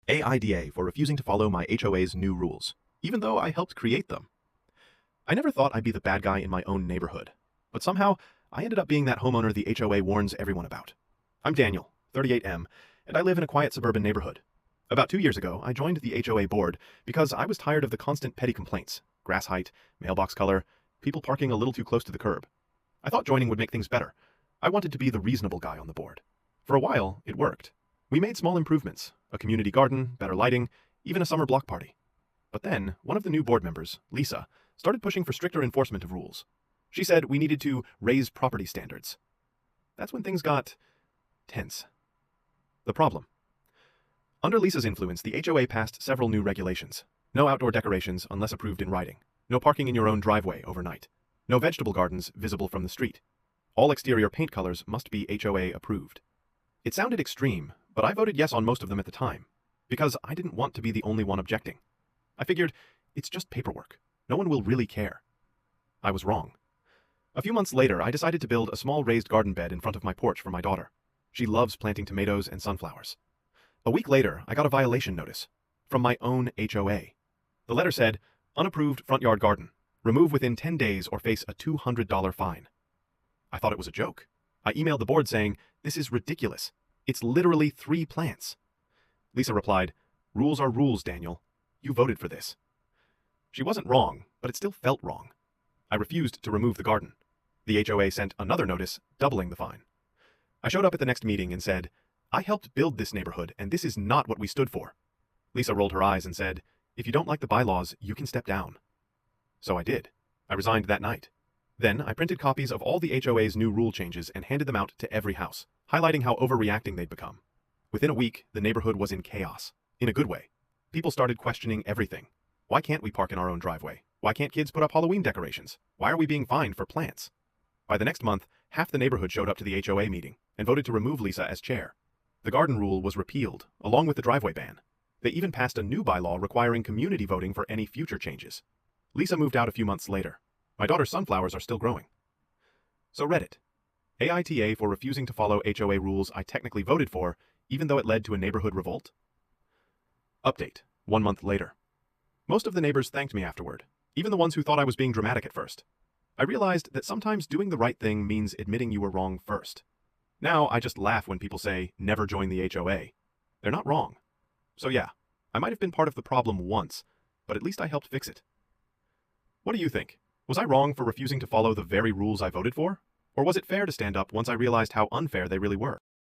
AIDA for refusing to follow my HOA's new rules, even though I helped create them. I never thought I'd be the bad guy in my own neighborhood, but somehow I ended up being that homeowner the HOA warns everyone about. I'm Daniel, 38M, and I live in a quiet suburban neighborhood. About 2 years ago, I joined the HOA board because I was tired of the constant petty complaints: grass height, mailbox color, people parking a little too close to the curb. I thought joining would make things better. I wanted to be the reasonable guy on the board. For a while, it worked. We made small improvements: a community garden, better lighting, even a summer block party. But then, one of the new board members, Lisa, started pushing for stricter enforcement of rules. She said we needed to raise property standards. That's when things got tense. The problem: under Lisa's influence, the HOA passed several new regulations. No outdoor decorations unless approved in writing. No parking in your own driveway overnight. No vegetable gardens visible from the street. All exterior paint colors must be HOA approved. It sounded extreme, but I voted yes on most of them at the time, because I didn't want to be the only one objecting. I figured, it's just paperwork. No one will really care. I was wrong. A few months later, I decided to build a small raised garden bed in front of my porch for my daughter. She loves planting tomatoes and sunflowers. A week later, I got a violation notice from my own HOA. The letter said, "Unapproved front yard garden. Remove within 10 days or face a $200 fine." I thought it was a joke. I emailed the board saying, "This is ridiculous. It's literally 3 plants." Lisa replied, "Rules are rules, Daniel. You voted for this." She wasn't wrong, but it still felt wrong. I refused to remove the garden. The HOA sent another notice, doubling the fine. I showed up at the next meeting and said, "I helped build this neighborhood, and this is not what we stood for." Lisa rolled her eyes and said, "If you don't like the bylaws, you can step down." So I did. I resigned that night. Then I printed copies of all the HOA's new rule changes and handed them out to every house, highlighting how overreacting they'd become. Within a week, the neighborhood was in chaos. In a good way. People started questioning everything. Why can't we park in our own driveway? Why can't kids put up Halloween decorations? Why are we being fined for plants? By the next month, half the neighborhood showed up to the HOA meeting and voted to remove Lisa as chair. The garden rule was repealed, along with the driveway ban. They even passed a new bylaw requiring community voting for any future changes. Lisa moved out a few months later. My daughter's sunflowers are still growing. So Reddit. AITA for refusing to follow HOA rules I technically voted for, even though it led to a neighborhood revolt? Update, 1 month later. Most of the neighbors thanked me afterward, even the ones who thought I was being dramatic at first. I realized that sometimes doing the right thing means admitting you were wrong first. Now I just laugh when people say, "Never join the HOA." They're not wrong. So yeah, I might have been part of the problem once, but at least I helped fix it. What do you think? Was I wrong for refusing to follow the very rules I voted for? Or was it fair to stand up once I realized how unfair they really were?